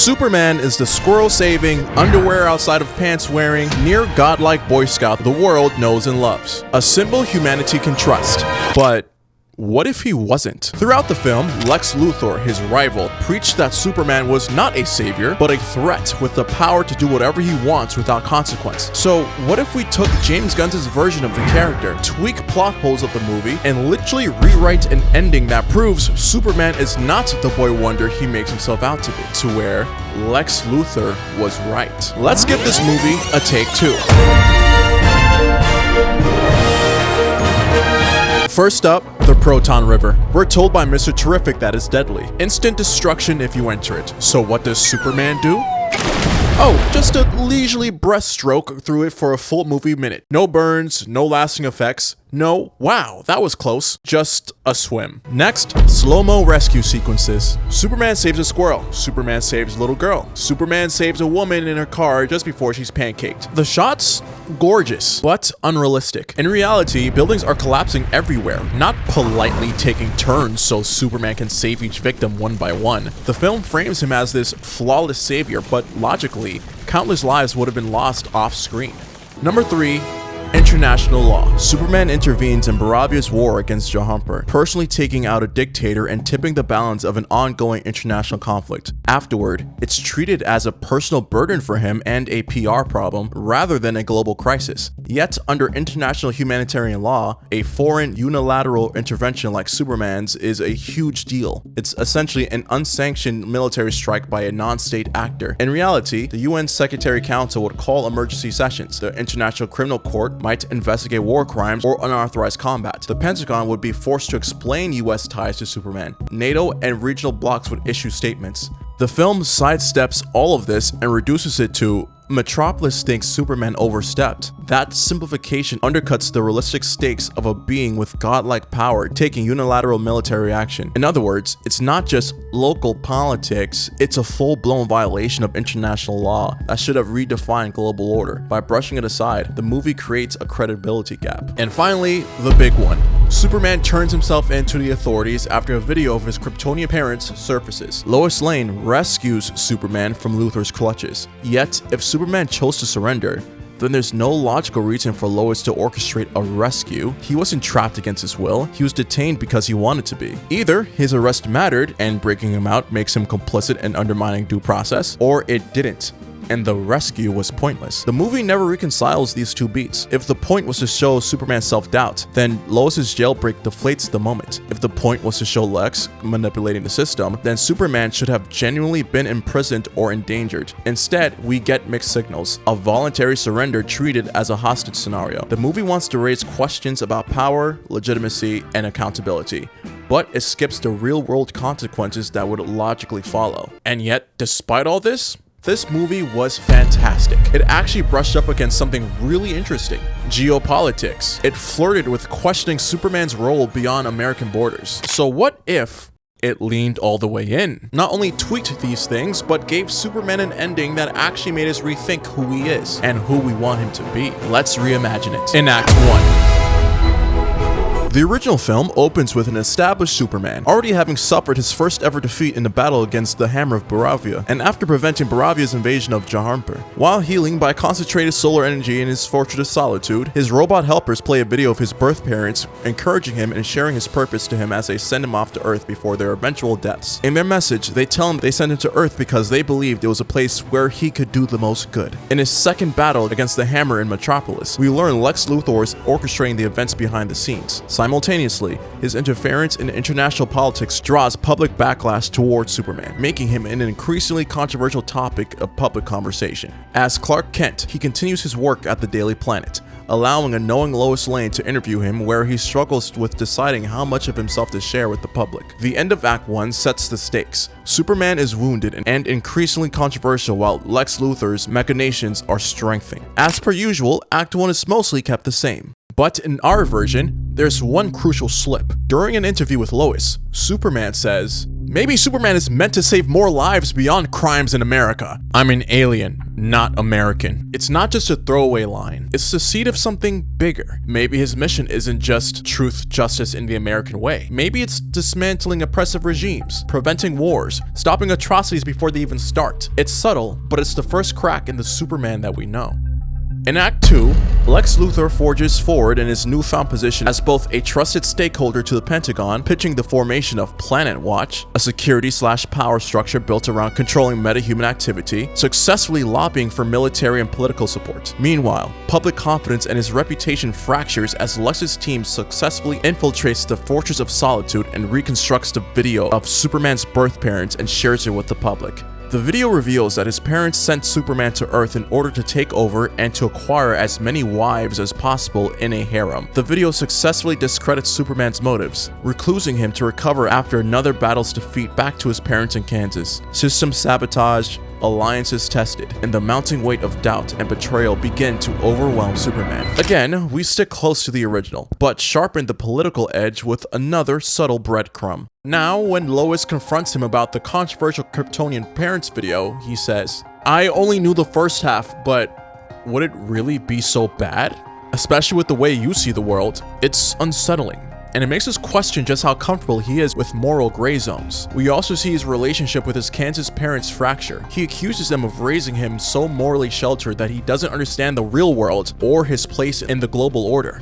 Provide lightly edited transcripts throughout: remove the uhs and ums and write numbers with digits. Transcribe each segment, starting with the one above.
Superman is the squirrel-saving, underwear outside of pants-wearing, near-godlike Boy Scout the world knows and loves. A symbol humanity can trust. But what if he wasn't? Throughout the film, Lex Luthor, his rival, preached that Superman was not a savior, but a threat with the power to do whatever he wants without consequence. So what if we took James Gunn's version of the character, tweak plot holes of the movie, and literally rewrite an ending that proves Superman is not the boy wonder he makes himself out to be, to where Lex Luthor was right. Let's give this movie a take two. First up, the Proton River. We're told by Mr. Terrific that it's deadly. Instant destruction if you enter it. So what does Superman do? Oh, just a leisurely breaststroke through it for a full movie minute. No burns, no lasting effects. No, wow, that was close. Just a swim. Next, slow-mo rescue sequences. Superman saves a squirrel. Superman saves a little girl. Superman saves a woman in her car just before she's pancaked. The shots? Gorgeous, but unrealistic. In reality, buildings are collapsing everywhere, not politely taking turns so Superman can save each victim one by one. The film frames him as this flawless savior, but logically, countless lives would have been lost off-screen. Number 3. International law. Superman intervenes in Baravia's war against Jahumper, personally taking out a dictator and tipping the balance of an ongoing international conflict. Afterward, it's treated as a personal burden for him and a PR problem rather than a global crisis. Yet, under international humanitarian law, a foreign unilateral intervention like Superman's is a huge deal. It's essentially an unsanctioned military strike by a non-state actor. In reality, the UN Secretary Council would call emergency sessions. The International Criminal Court might investigate war crimes or unauthorized combat. The Pentagon would be forced to explain US ties to Superman. NATO and regional blocs would issue statements. The film sidesteps all of this and reduces it to Metropolis thinks Superman overstepped. That simplification undercuts the realistic stakes of a being with godlike power taking unilateral military action. In other words, it's not just local politics, it's a full-blown violation of international law that should have redefined global order. By brushing it aside, the movie creates a credibility gap. And finally, the big one. Superman turns himself in to the authorities after a video of his Kryptonian parents surfaces. Lois Lane rescues Superman from Luthor's clutches. Yet, if Superman chose to surrender, then there's no logical reason for Lois to orchestrate a rescue. He wasn't trapped against his will, he was detained because he wanted to be. Either his arrest mattered and breaking him out makes him complicit in undermining due process, or it didn't, and the rescue was pointless. The movie never reconciles these two beats. If the point was to show Superman's self-doubt, then Lois's jailbreak deflates the moment. If the point was to show Lex manipulating the system, then Superman should have genuinely been imprisoned or endangered. Instead, we get mixed signals, a voluntary surrender treated as a hostage scenario. The movie wants to raise questions about power, legitimacy, and accountability, but it skips the real-world consequences that would logically follow. And yet, despite all this movie was fantastic. It actually brushed up against something really interesting: geopolitics. It flirted with questioning Superman's role beyond American borders. So what if it leaned all the way in? Not only tweaked these things, but gave Superman an ending that actually made us rethink who he is and who we want him to be. Let's reimagine it. In Act 1. The original film opens with an established Superman, already having suffered his first ever defeat in the battle against the Hammer of Baravia, and after preventing Baravia's invasion of Jahumper. While healing by concentrated solar energy in his Fortress of Solitude, his robot helpers play a video of his birth parents, encouraging him and sharing his purpose to him as they send him off to Earth before their eventual deaths. In their message, they tell him they sent him to Earth because they believed it was a place where he could do the most good. In his second battle against the Hammer in Metropolis, we learn Lex Luthor is orchestrating the events behind the scenes. Simultaneously, his interference in international politics draws public backlash towards Superman, making him an increasingly controversial topic of public conversation. As Clark Kent, he continues his work at the Daily Planet, allowing a knowing Lois Lane to interview him where he struggles with deciding how much of himself to share with the public. The end of Act 1 sets the stakes. Superman is wounded and increasingly controversial while Lex Luthor's machinations are strengthening. As per usual, Act 1 is mostly kept the same. But in our version, there's one crucial slip. During an interview with Lois, Superman says, Maybe Superman is meant to save more lives beyond crimes in America. I'm an alien, not American. It's not just a throwaway line. It's the seed of something bigger. Maybe his mission isn't just truth, justice in the American way. Maybe it's dismantling oppressive regimes, preventing wars, stopping atrocities before they even start. It's subtle, but it's the first crack in the Superman that we know. In Act 2, Lex Luthor forges forward in his newfound position as both a trusted stakeholder to the Pentagon, pitching the formation of Planet Watch, a security/power structure built around controlling metahuman activity, successfully lobbying for military and political support. Meanwhile, public confidence and his reputation fractures as Lex's team successfully infiltrates the Fortress of Solitude and reconstructs the video of Superman's birth parents and shares it with the public. The video reveals that his parents sent Superman to Earth in order to take over and to acquire as many wives as possible in a harem. The video successfully discredits Superman's motives, reclusing him to recover after another battle's defeat back to his parents in Kansas. System sabotage, alliances tested, and the mounting weight of doubt and betrayal begin to overwhelm Superman. Again, we stick close to the original, but sharpen the political edge with another subtle breadcrumb. Now, when Lois confronts him about the controversial Kryptonian parents video, he says, "I only knew the first half, but would it really be so bad? Especially with the way you see the world, it's unsettling." And it makes us question just how comfortable he is with moral gray zones. We also see his relationship with his Kansas parents fracture. He accuses them of raising him so morally sheltered that he doesn't understand the real world or his place in the global order.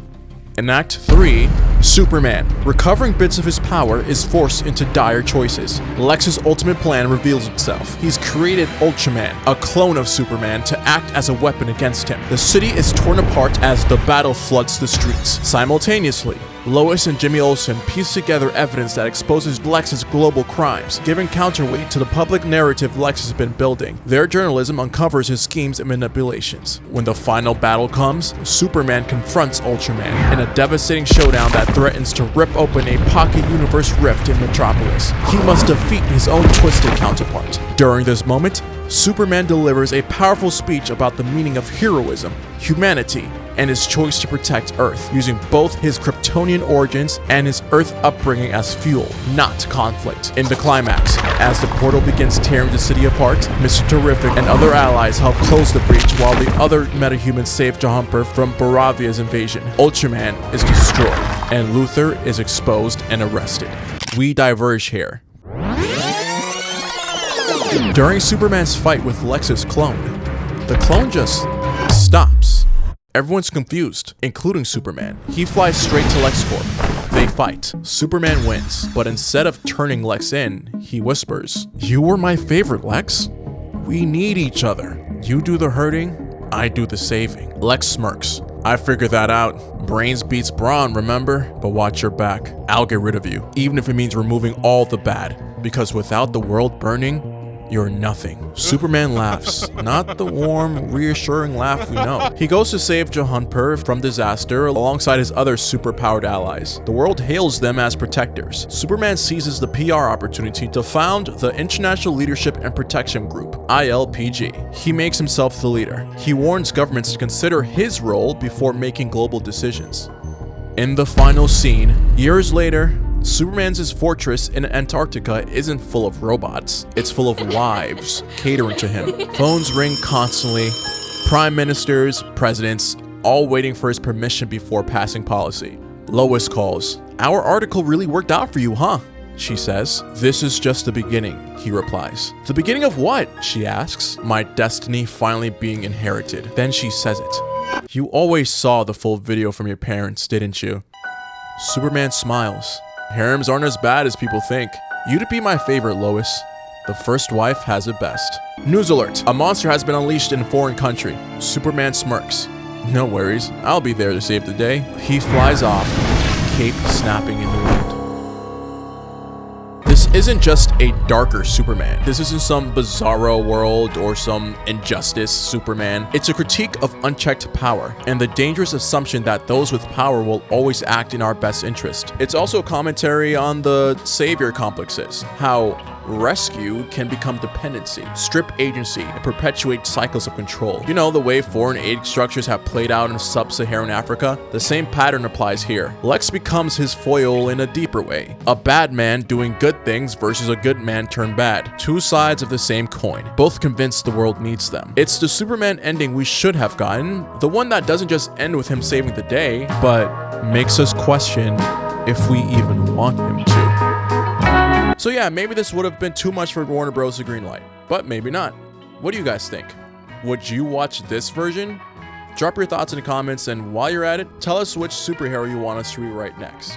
In Act 3, Superman, recovering bits of his power, is forced into dire choices. Lex's ultimate plan reveals itself. He's created Ultraman, a clone of Superman, to act as a weapon against him. The city is torn apart as the battle floods the streets. Simultaneously, Lois and Jimmy Olsen piece together evidence that exposes Lex's global crimes, giving counterweight to the public narrative Lex has been building. Their journalism uncovers his schemes and manipulations. When the final battle comes, Superman confronts Ultraman in a devastating showdown that threatens to rip open a pocket universe rift in Metropolis. He must defeat his own twisted counterpart. During this moment, Superman delivers a powerful speech about the meaning of heroism, humanity, and his choice to protect Earth, using both his Kryptonian origins and his Earth upbringing as fuel, not conflict. In the climax, as the portal begins tearing the city apart, Mr. Terrific and other allies help close the breach while the other metahumans save Jumper from Baravia's invasion. Ultraman is destroyed, and Luthor is exposed and arrested. We diverge here. During Superman's fight with Lex's clone, the clone just stops. Everyone's confused, including Superman. He flies straight to LexCorp. They fight. Superman wins, but instead of turning Lex in, he whispers, "You were my favorite, Lex. We need each other. You do the hurting, I do the saving." Lex smirks. "I figured that out. Brains beats brawn, remember? But watch your back. I'll get rid of you, even if it means removing all the bad. Because without the world burning, you're nothing." Superman laughs, not the warm, reassuring laugh we know. He goes to save Jumper from disaster alongside his other superpowered allies. The world hails them as protectors. Superman seizes the PR opportunity to found the International Leadership and Protection Group, ILPG. He makes himself the leader. He warns governments to consider his role before making global decisions. In the final scene, years later, Superman's fortress in Antarctica isn't full of robots. It's full of wives catering to him. Phones ring constantly. Prime ministers, presidents, all waiting for his permission before passing policy. Lois calls. "Our article really worked out for you, huh?" she says. "This is just the beginning," he replies. "The beginning of what?" she asks. "My destiny finally being inherited." Then she says it. "You always saw the full video from your parents, didn't you?" Superman smiles. "Harems aren't as bad as people think. You'd be my favorite, Lois. The first wife has it best." News alert. A monster has been unleashed in a foreign country. Superman smirks. "No worries. I'll be there to save the day." He flies off, cape snapping in the wind. This isn't just a darker Superman. This isn't some bizarro world or some injustice Superman. It's a critique of unchecked power and the dangerous assumption that those with power will always act in our best interest. It's also a commentary on the savior complexes, how Rescue can become dependency, strip agency, and perpetuate cycles of control. You know, the way foreign aid structures have played out in sub-Saharan Africa? The same pattern applies here. Lex becomes his foil in a deeper way. A bad man doing good things versus a good man turned bad. Two sides of the same coin, both convinced the world needs them. It's the Superman ending we should have gotten, the one that doesn't just end with him saving the day, but makes us question if we even want him to. So yeah, maybe this would have been too much for Warner Bros. To greenlight, but maybe not. What do you guys think? Would you watch this version? Drop your thoughts in the comments, and while you're at it, tell us which superhero you want us to rewrite next.